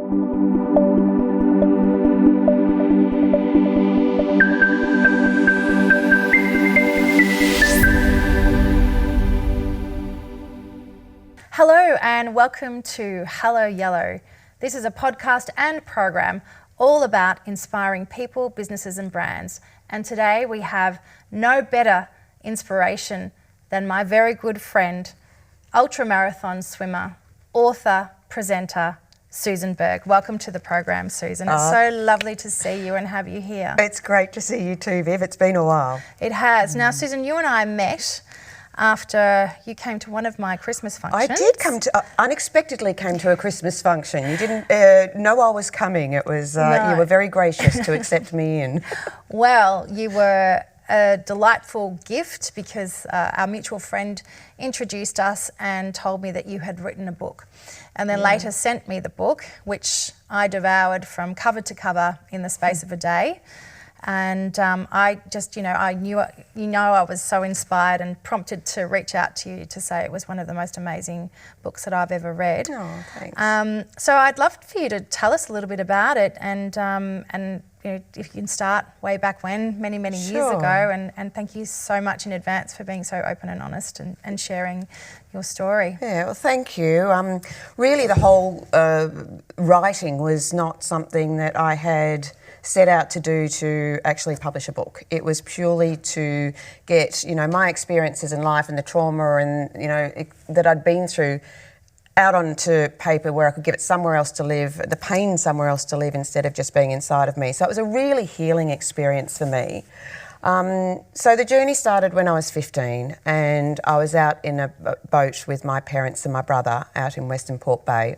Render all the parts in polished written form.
Hello and welcome to Hello Yellow. This is a podcast and program all about inspiring people, businesses and brands. And today we have no better inspiration than my very good friend, ultramarathon swimmer, author, presenter, Susan Berg. Welcome to the program, Susan. It's so lovely to see you and have you here. It's great to see you too, Viv. It's been a while. It has. Now, Susan, you and I met after you came to one of my Christmas functions. I did unexpectedly came to a Christmas function. You didn't know I was coming. It was, No. You were very gracious to accept me in. Well, you were a delightful gift because our mutual friend introduced us and told me that you had written a book, and then later sent me the book, which I devoured from cover to cover in the space of a day. And I just, I knew, I was so inspired and prompted to reach out to you to say it was one of the most amazing books that I've ever read. Oh, thanks. So I'd love for you to tell us a little bit about it, and if you can start way back when, many years ago, and thank you so much in advance for being so open and honest and sharing your story. Yeah, well, thank you. Really, the whole writing was not something that I had set out to do to actually publish a book. It was purely to get, my experiences in life and the trauma and, that I'd been through out onto paper where I could give it somewhere else to live, the pain somewhere else to live instead of just being inside of me. So it was a really healing experience for me. So the journey started when I was 15 and I was out in a boat with my parents and my brother out in Western Port Bay.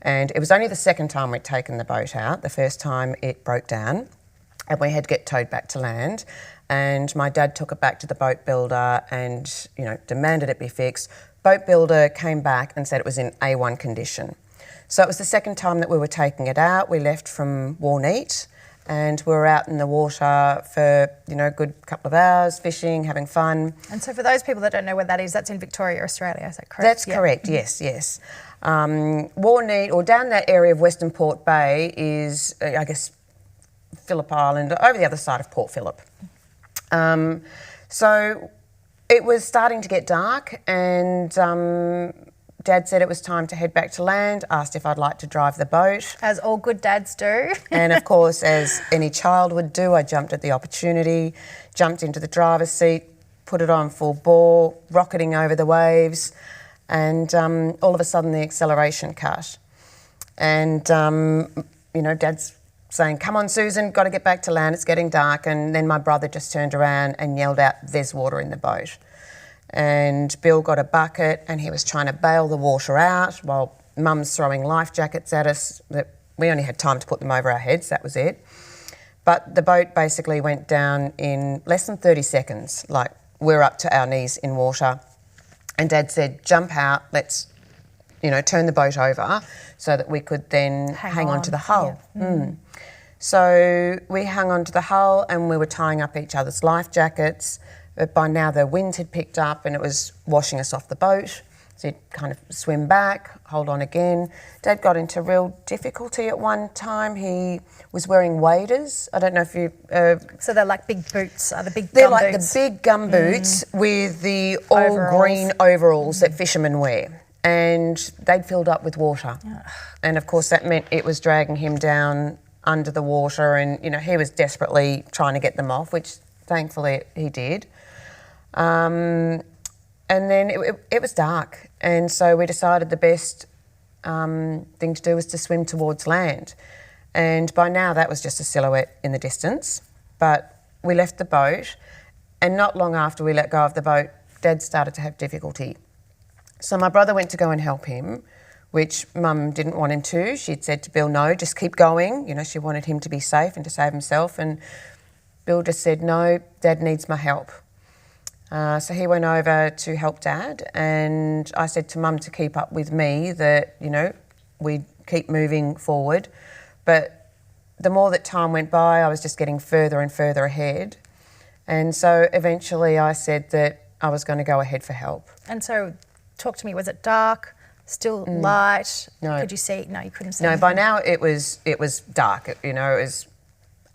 And it was only the second time we'd taken the boat out. The first time it broke down and we had to get towed back to land. And my dad took it back to the boat builder and, demanded it be fixed. Boat builder came back and said it was in A1 condition. So it was the second time that we were taking it out. We left from Warneet and we were out in the water for, a good couple of hours, fishing, having fun. And so for those people that don't know where that is, that's in Victoria, Australia, is that correct? That's correct, yes. Warneet, or down that area of Western Port Bay is, Phillip Island, over the other side of Port Phillip. So it was starting to get dark and Dad said it was time to head back to land, asked if I'd like to drive the boat. As all good dads do. And of course, as any child would do, I jumped at the opportunity, jumped into the driver's seat, put it on full bore, rocketing over the waves, and all of a sudden the acceleration cut. And, Dad's saying, "Come on, Susan, got to get back to land, it's getting dark." And then my brother just turned around and yelled out, "There's water in the boat." And Bill got a bucket and he was trying to bail the water out while Mum's throwing life jackets at us. That we only had time to put them over our heads, that was it. But the boat basically went down in less than 30 seconds, like we're up to our knees in water. And Dad said, "Jump out, let's, turn the boat over," so that we could then hang on to the hull. Yeah. So we hung onto the hull and we were tying up each other's life jackets. But by now the wind had picked up and it was washing us off the boat. So you'd kind of swim back, hold on again. Dad got into real difficulty at one time. He was wearing waders. I don't know if you... So they're like big boots, the big they're gum like boots. The big gum boots with the all-green overalls that fishermen wear. And they'd filled up with water. And of course that meant it was dragging him down under the water and, he was desperately trying to get them off, which thankfully he did. And then it was dark, and so we decided the best thing to do was to swim towards land. And by now that was just a silhouette in the distance. But we left the boat, and not long after we let go of the boat, Dad started to have difficulty. So my brother went to go and help him, which Mum didn't want him to. She'd said to Bill, "No, just keep going." She wanted him to be safe and to save himself. And Bill just said, "No, Dad needs my help." So he went over to help Dad, and I said to Mum to keep up with me, that, we'd keep moving forward. But the more that time went by, I was just getting further and further ahead. And so eventually I said that I was going to go ahead for help. And so talk to me, was it dark, still light? No. Could you see? No, you couldn't see. No, anything. by now it was dark. You know, it was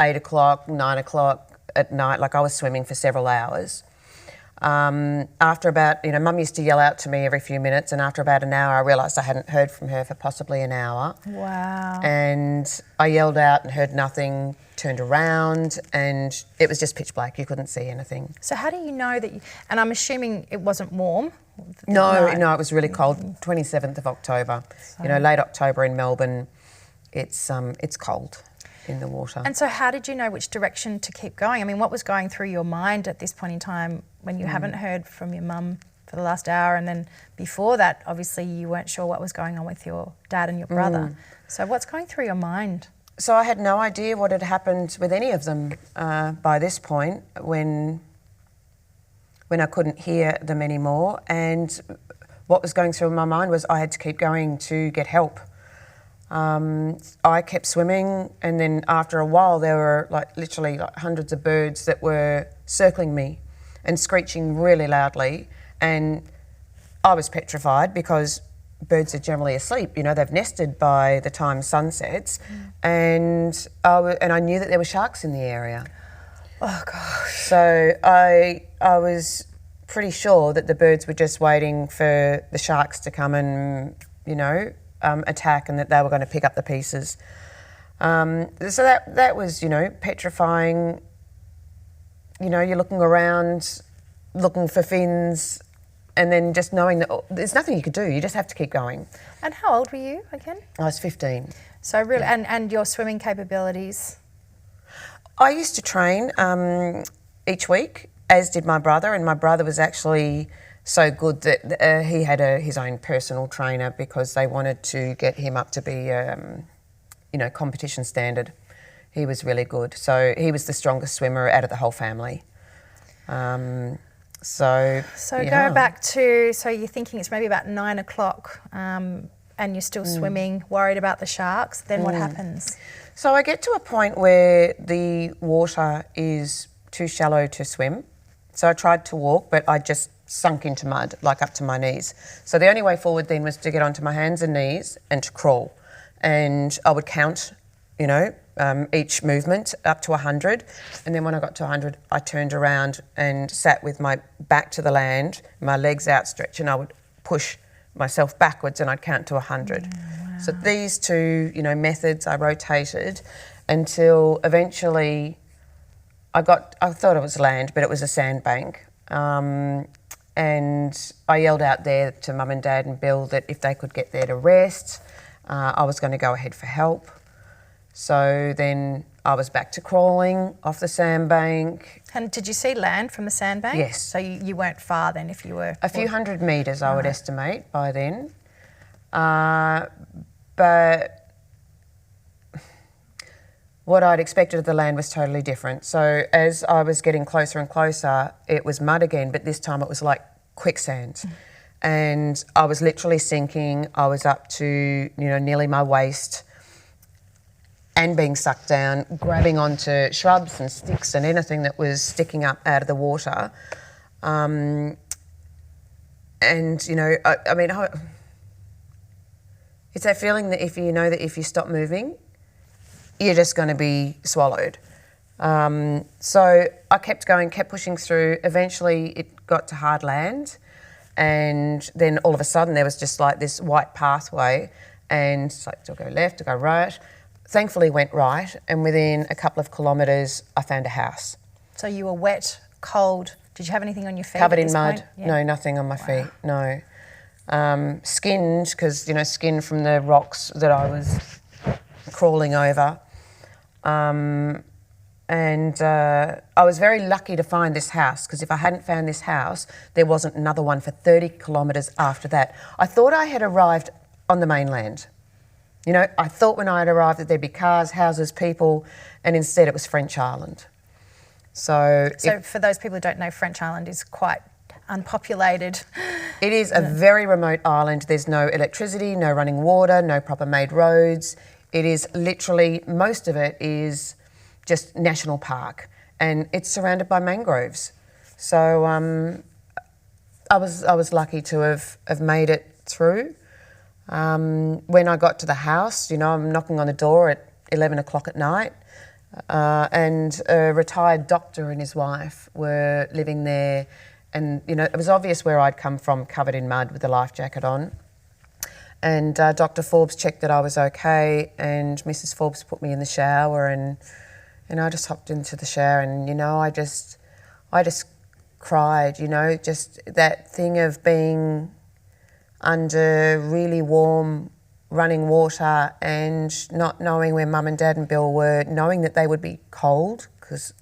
8 o'clock, 9 o'clock at night. Like I was swimming for several hours. After about, Mum used to yell out to me every few minutes, and after about an hour, I realised I hadn't heard from her for possibly an hour. Wow. And I yelled out and heard nothing, turned around, and it was just pitch black. You couldn't see anything. So how do you know that and I'm assuming it wasn't warm? No, it was really cold. 27th of October. So. Late October in Melbourne, it's cold in the water. And so how did you know which direction to keep going? I mean, what was going through your mind at this point in time when you haven't heard from your mum for the last hour, and then before that, obviously you weren't sure what was going on with your dad and your brother. So what's going through your mind? So I had no idea what had happened with any of them by this point when I couldn't hear them anymore. And what was going through my mind was I had to keep going to get help. I kept swimming, and then after a while there were literally hundreds of birds that were circling me and screeching really loudly, and I was petrified because birds are generally asleep. They've nested by the time sun sets, and I knew that there were sharks in the area. Oh gosh. So I was pretty sure that the birds were just waiting for the sharks to come and attack, and that they were going to pick up the pieces. So that was petrifying. You're looking around, looking for fins, and then just knowing that there's nothing you could do. You just have to keep going. And how old were you again? I was 15. So really, and your swimming capabilities? I used to train each week, as did my brother, and my brother was actually so good that he had his own personal trainer because they wanted to get him up to be, competition standard. He was really good. So he was the strongest swimmer out of the whole family. So go back to, so you're thinking it's maybe about 9 o'clock and you're still swimming, worried about the sharks. Then what happens? So I get to a point where the water is too shallow to swim. So I tried to walk, but I just sunk into mud, up to my knees. So the only way forward then was to get onto my hands and knees and to crawl. And I would count, each movement up to 100. And then when I got to 100, I turned around and sat with my back to the land, my legs outstretched, and I would push myself backwards and I'd count to 100. Wow. So these two, methods I rotated until eventually I thought it was land, but it was a sandbank. And I yelled out there to Mum and Dad and Bill that if they could get there to rest, I was going to go ahead for help. So then I was back to crawling off the sandbank. And did you see land from the sandbank? Yes. So you weren't far then if you were... A few hundred metres I would estimate by then. But what I'd expected of the land was totally different. So as I was getting closer and closer, it was mud again, but this time it was like quicksand. And I was literally sinking. I was up to, nearly my waist and being sucked down, grabbing onto shrubs and sticks and anything that was sticking up out of the water. It's that feeling that if you stop moving, you're just going to be swallowed. So I kept going, kept pushing through. Eventually it got to hard land, and then all of a sudden there was just this white pathway, and it's do I go left, do I go right? Thankfully went right, and within a couple of kilometres I found a house. So you were wet, cold. Did you have anything on your feet? Covered in mud. Yeah. No, nothing on my feet, no. Skinned, because, skin from the rocks that I was crawling over. I was very lucky to find this house, because if I hadn't found this house, there wasn't another one for 30 kilometres after that. I thought I had arrived on the mainland. I thought when I had arrived that there'd be cars, houses, people, and instead it was French Island. So for those people who don't know, French Island is quite unpopulated. It is a very remote island. There's no electricity, no running water, no proper made roads. It is literally, most of it is just national park, and it's surrounded by mangroves. So I was lucky to have made it through. When I got to the house, I'm knocking on the door at 11 o'clock at night, and a retired doctor and his wife were living there, and it was obvious where I'd come from, covered in mud with a life jacket on. And Dr. Forbes checked that I was okay, and Mrs. Forbes put me in the shower, and I just hopped into the shower, and I just cried, just that thing of being under really warm running water and not knowing where Mum and Dad and Bill were, knowing that they would be cold because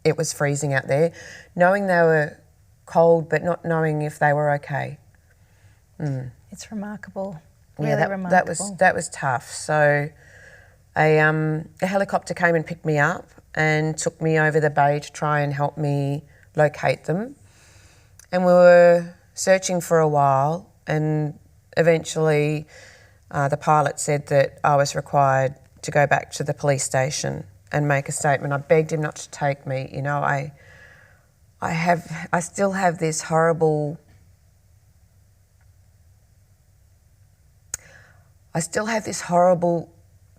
it was freezing out there, knowing they were cold but not knowing if they were okay. It's remarkable. Really remarkable. That was tough. So a helicopter came and picked me up and took me over the bay to try and help me locate them. And we were searching for a while, and eventually the pilot said that I was required to go back to the police station and make a statement. I begged him not to take me. I still have this horrible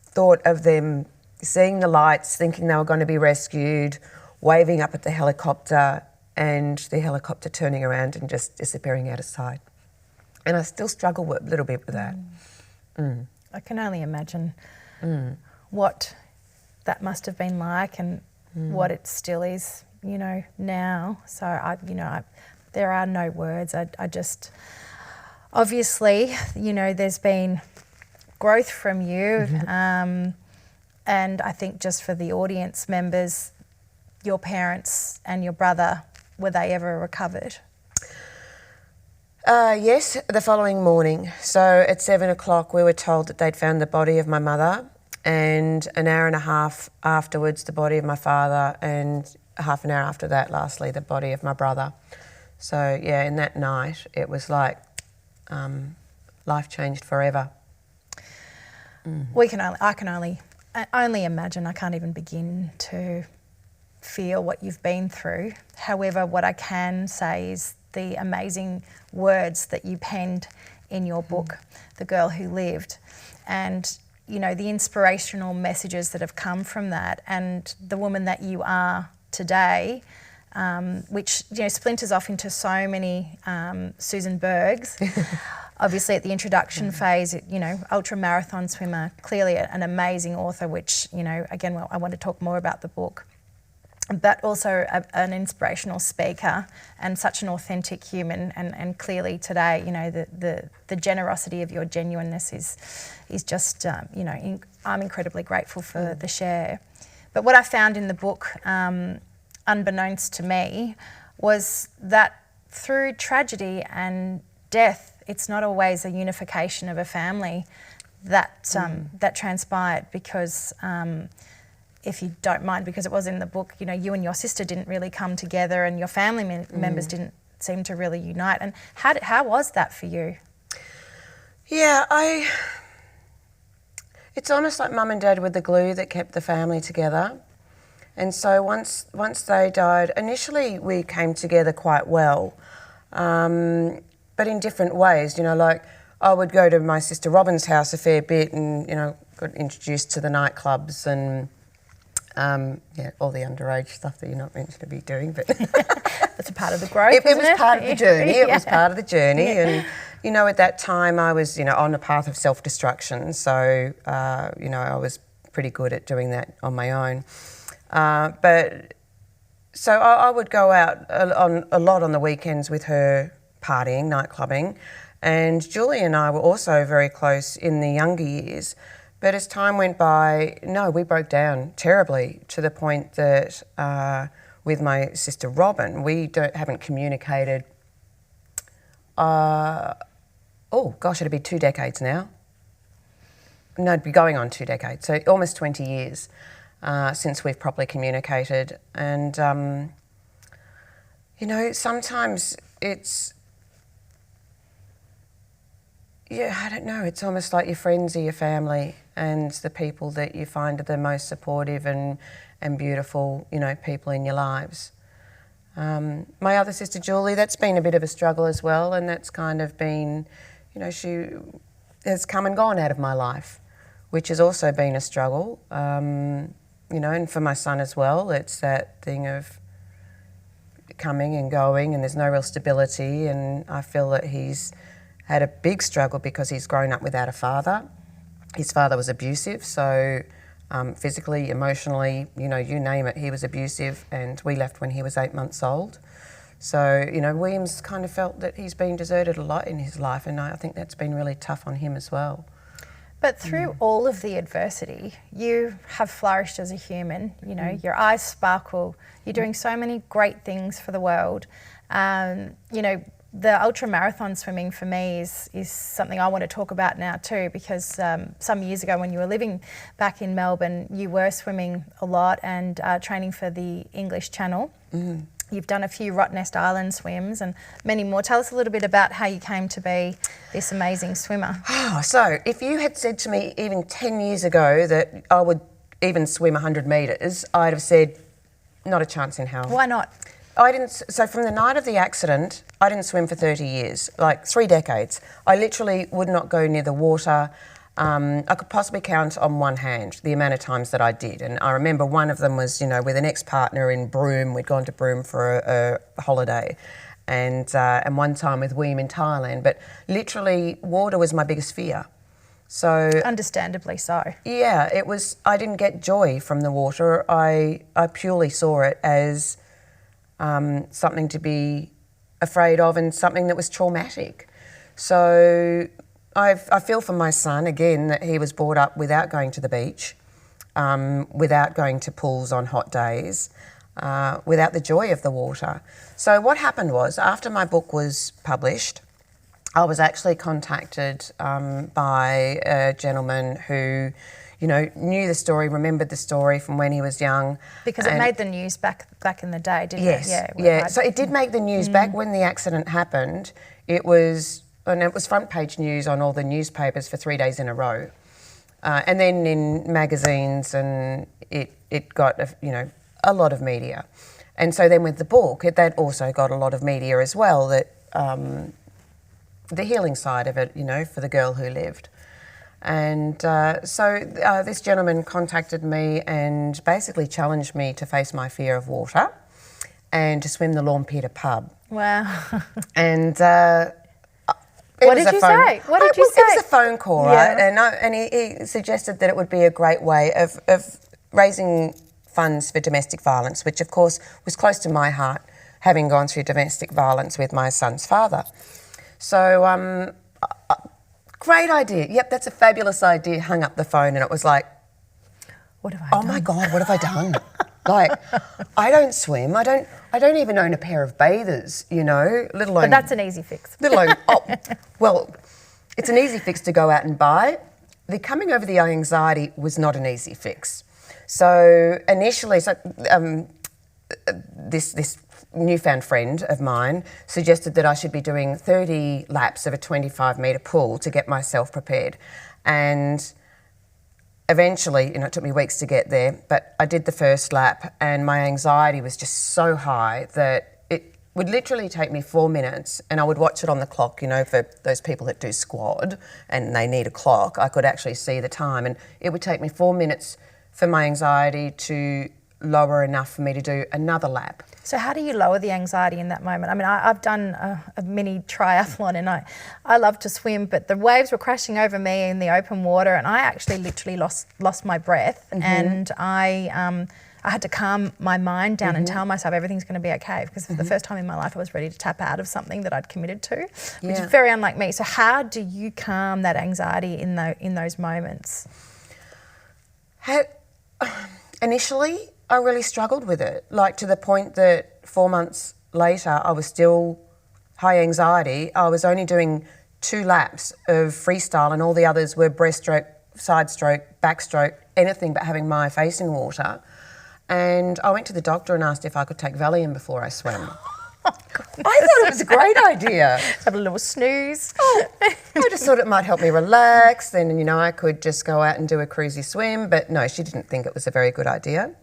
thought of them seeing the lights, thinking they were going to be rescued, waving up at the helicopter, and the helicopter turning around and just disappearing out of sight. And I still struggle a little bit with that. I can only imagine what that must have been like and what it still is, now. So there are no words. I just, obviously, there's been growth from you, and I think just for the audience members, your parents and your brother, were they ever recovered? Yes, the following morning. So at 7 o'clock we were told that they'd found the body of my mother, and an hour and a half afterwards the body of my father, and half an hour after that, lastly, the body of my brother. So yeah, in that night it was like life changed forever. I can only imagine. I can't even begin to feel what you've been through. However, what I can say is the amazing words that you penned in your book, The Girl Who Lived, and the inspirational messages that have come from that, and the woman that you are today, which splinters off into so many Susan Bergs. Obviously at the introduction phase, ultramarathon swimmer, clearly an amazing author, which, again, I want to talk more about the book, but also an inspirational speaker and such an authentic human. And clearly today, the generosity of your genuineness is just, I'm incredibly grateful for the share. But what I found in the book, unbeknownst to me, was that through tragedy and death, it's not always a unification of a family that transpired, because if you don't mind, because it was in the book, you and your sister didn't really come together, and your family members didn't seem to really unite. And how was that for you? Yeah, it's almost like Mum and Dad were the glue that kept the family together. And so once they died, initially we came together quite well. But in different ways, like I would go to my sister Robin's house a fair bit, and got introduced to the nightclubs and all the underage stuff that you're not meant to be doing, but that's a part of the growth. It was part of the journey. It was part of the journey, Yeah. And at that time I was on a path of self-destruction, so I was pretty good at doing that on my own. But so I would go out a lot on the weekends with her, partying, night clubbing, and Julie and I were also very close in the younger years. But as time went by, we broke down terribly, to the point that with my sister Robin, we haven't communicated. It'd be 2 decades now. No, it'd be going on 2 decades, so almost 20 years since we've properly communicated. And sometimes it's, I don't know, it's almost like your friends are your family, and the people that you find are the most supportive and beautiful, people in your lives. My other sister Julie, that's been a bit of a struggle as well, and that's kind of been, has come and gone out of my life, which has also been a struggle. You know, and for my son as well, it's that thing of coming and going, and there's no real stability, and I feel that he's had a big struggle because he's grown up without a father. His father was abusive, so physically, emotionally, you know, you name it, he was abusive, and we left when he was 8 months old. So, you know, William's kind of felt that he's been deserted a lot in his life, and I think that's been really tough on him as well. But through all of the adversity, you have flourished as a human. You know, your eyes sparkle. You're doing so many great things for the world. You know, the ultramarathon swimming for me is something I want to talk about now too, because some years ago when you were living back in Melbourne, you were swimming a lot and training for the English Channel. You've done a few Rottnest Island swims and many more. Tell us a little bit about how you came to be this amazing swimmer. So if you had said to me even 10 years ago that I would even swim 100 metres, I'd have said, not a chance in hell. Why not? So from the night of the accident, I didn't swim for 30 years, like 3 decades. I literally would not go near the water. I could possibly count on one hand the amount of times that I did. And I remember one of them was, you know, with an ex-partner in Broome. We'd gone to Broome for a holiday. And one time with William in Thailand. But literally, water was my biggest fear. So understandably so. Yeah, it was. I didn't get joy from the water. I purely saw it as something to be afraid of and something that was traumatic. So I feel for my son, again, that he was brought up without going to the beach, without going to pools on hot days, without the joy of the water. So what happened was, after my book was published, I was actually contacted by a gentleman who, you know, knew the story, remembered the story from when he was young. Because it made the news back in the day, didn't it? Yeah. Yeah. So it did make the news back when the accident happened. It was front page news on all the newspapers for 3 days in a row. And then in magazines, and it got, you know, a lot of media. And so then with the book, that also got a lot of media as well, that the healing side of it, you know, for the girl who lived. And so this gentleman contacted me and basically challenged me to face my fear of water and to swim the Lawn Peter pub. Wow. And what did you say? What did you say? It was a phone call, right? And he suggested that it would be a great way of raising funds for domestic violence, which of course was close to my heart, having gone through domestic violence with my son's father. So, great idea. Yep, that's a fabulous idea. Hung up the phone and it was like, what have I done? Oh my God, what have I done? Like, I don't swim. I don't even own a pair of bathers, you know, let alone... But that's an easy fix. Let alone, well, it's an easy fix to go out and buy. The coming over the anxiety was not an easy fix. So initially, this newfound friend of mine suggested that I should be doing 30 laps of a 25-metre pool to get myself prepared. And eventually, you know, it took me weeks to get there, but I did the first lap and my anxiety was just so high that it would literally take me 4 minutes, and I would watch it on the clock, you know, for those people that do squad and they need a clock, I could actually see the time, and it would take me 4 minutes for my anxiety to lower enough for me to do another lap. So how do you lower the anxiety in that moment? I mean, I've done a mini triathlon and I love to swim, but the waves were crashing over me in the open water and I actually literally lost my breath. And I had to calm my mind down and tell myself everything's going to be okay, because for the first time in my life I was ready to tap out of something that I'd committed to, which is very unlike me. So how do you calm that anxiety in those moments? Initially, I really struggled with it, like to the point that 4 months later I was still high anxiety. I was only doing 2 laps of freestyle and all the others were breaststroke, side stroke, backstroke, anything but having my face in water. And I went to the doctor and asked if I could take Valium before I swam. I thought it was a great idea. Have a little snooze. I just thought it might help me relax, then, you know, I could just go out and do a cruisy swim. But no, she didn't think it was a very good idea.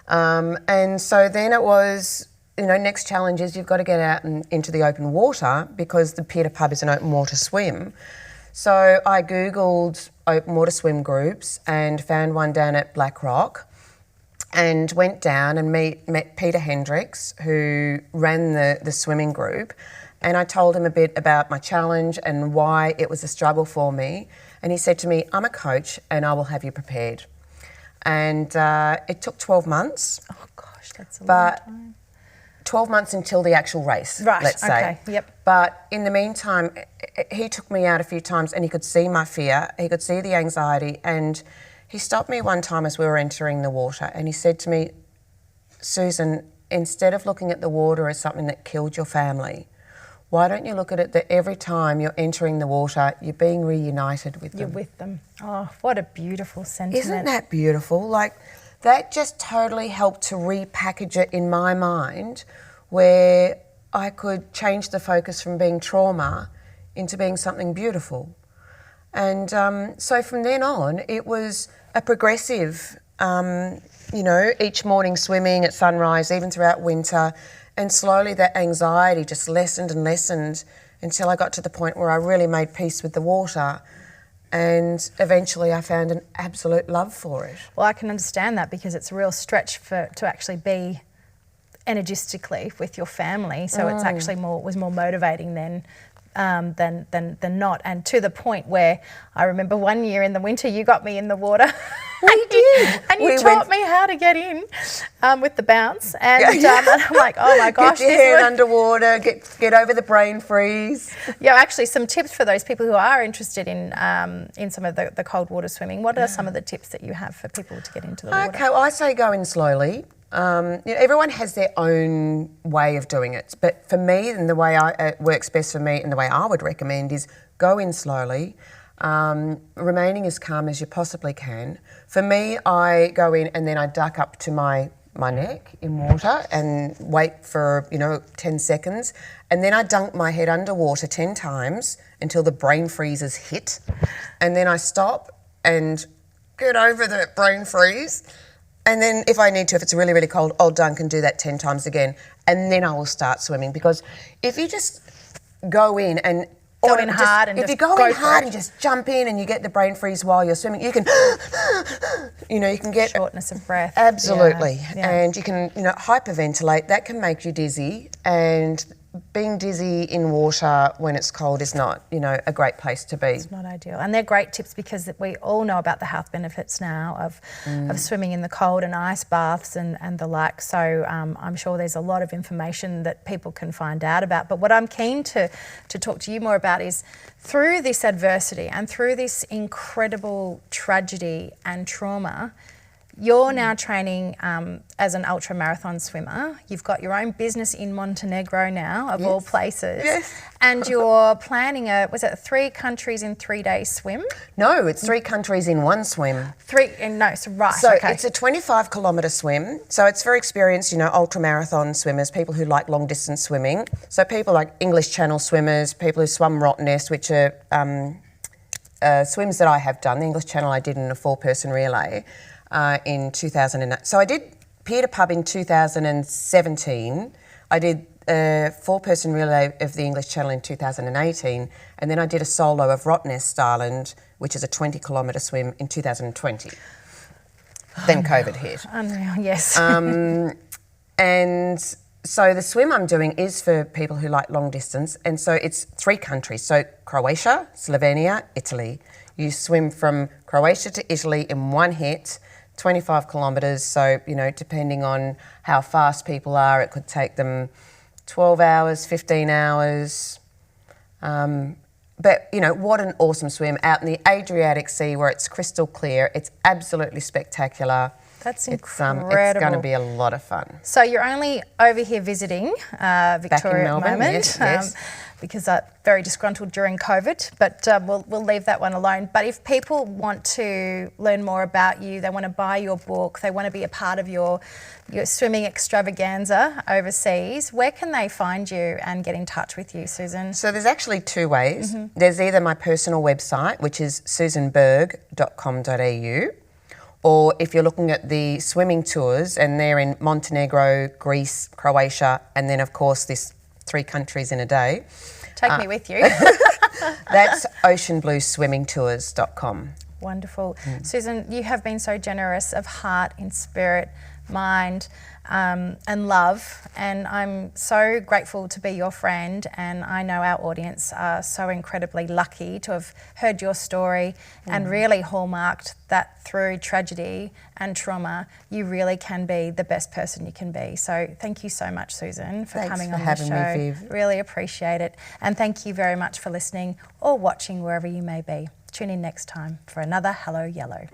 And so then it was, you know, next challenge is you've got to get out and into the open water, because the Peter pub is an open water swim. So I Googled open water swim groups and found one down at Black Rock, and went down and met Peter Hendricks, who ran the swimming group. And I told him a bit about my challenge and why it was a struggle for me. And he said to me, I'm a coach and I will have you prepared. And it took 12 months. Oh gosh, that's a long time. 12 months until the actual race, Right, let's say. okay, yep. But in the meantime, he took me out a few times and he could see my fear, he could see the anxiety, and he stopped me one time as we were entering the water and he said to me, Susan, instead of looking at the water as something that killed your family, why don't you look at it that every time you're entering the water, you're being reunited with them? You're with them. Oh, what a beautiful sentiment. Isn't that beautiful? Like, that just totally helped to repackage it in my mind, where I could change the focus from being trauma into being something beautiful. And so from then on, it was a progressive, each morning swimming at sunrise, even throughout winter. And slowly that anxiety just lessened and lessened until I got to the point where I really made peace with the water. And eventually I found an absolute love for it. Well, I can understand that because it's a real stretch to actually be energistically with your family. So it's actually was more motivating than not. And to the point where I remember one year in the winter, you got me in the water. We did. And you taught me how to get in with the bounce. And, and I'm like, oh my gosh. Get your head underwater, get over the brain freeze. Yeah, actually some tips for those people who are interested in some of the cold water swimming. What are some of the tips that you have for people to get into the water? Okay, well, I say go in slowly. Everyone has their own way of doing it. But for me, and the way it works best for me and the way I would recommend is go in slowly. Remaining as calm as you possibly can. For me, I go in and then I duck up to my neck in water and wait for 10 seconds, and then I dunk my head underwater 10 times until the brain freezes hit, and then I stop and get over the brain freeze, and then if I need to, if it's really, really cold, I'll dunk and do that 10 times again, and then I will start swimming. Because if you just go in and go in hard and if you go in hard and just jump in and you get the brain freeze while you're swimming, you can, you can get shortness of breath. Absolutely, yeah. And you can, hyperventilate. That can make you dizzy, and being dizzy in water when it's cold is not, a great place to be. It's not ideal. And they're great tips because we all know about the health benefits now of swimming in the cold and ice baths and the like. So I'm sure there's a lot of information that people can find out about. But what I'm keen to talk to you more about is through this adversity and through this incredible tragedy and trauma, you're now training as an ultramarathon swimmer. You've got your own business in Montenegro now, of all places. Yes. And you're planning a 3 countries in 3 days swim? No, it's 3 countries in one swim. So okay. It's a 25-kilometre swim. So it's for experienced, ultramarathon swimmers, people who like long-distance swimming. So people like English Channel swimmers, people who swum Rottnest, which are swims that I have done. The English Channel I did in a 4-person relay. In 2008. So I did Pier to Pub in 2017. I did a 4-person relay of the English Channel in 2018, and then I did a solo of Rottnest Island, which is a 20-kilometre swim, in 2020. Then COVID hit. Unreal, yes. And so the swim I'm doing is for people who like long distance, and so it's 3 countries. So Croatia, Slovenia, Italy. You swim from Croatia to Italy in one hit, 25 kilometres, so, depending on how fast people are, it could take them 12 hours, 15 hours. But, what an awesome swim out in the Adriatic Sea where it's crystal clear. It's absolutely spectacular. That's incredible. It's going to be a lot of fun. So you're only over here visiting Victoria Back in Melbourne, at the moment. Yes. Because I'm very disgruntled during COVID, but we'll leave that one alone. But if people want to learn more about you, they want to buy your book, they want to be a part of your swimming extravaganza overseas, where can they find you and get in touch with you, Susan? So there's actually 2 ways. There's either my personal website, which is susanberg.com.au, or if you're looking at the swimming tours, and they're in Montenegro, Greece, Croatia, and then of course this 3 countries in a day. Take me with you. That's oceanblueswimmingtours.com. Wonderful. Susan, you have been so generous of heart, in spirit, mind, and love, and I'm so grateful to be your friend, and I know our audience are so incredibly lucky to have heard your story and really hallmarked that through tragedy and trauma you really can be the best person you can be. So thank you so much, Susan, for coming on the show. Thanks for having me, Viv. Really appreciate it, and thank you very much for listening or watching wherever you may be. Tune in next time for another Hello Yellow.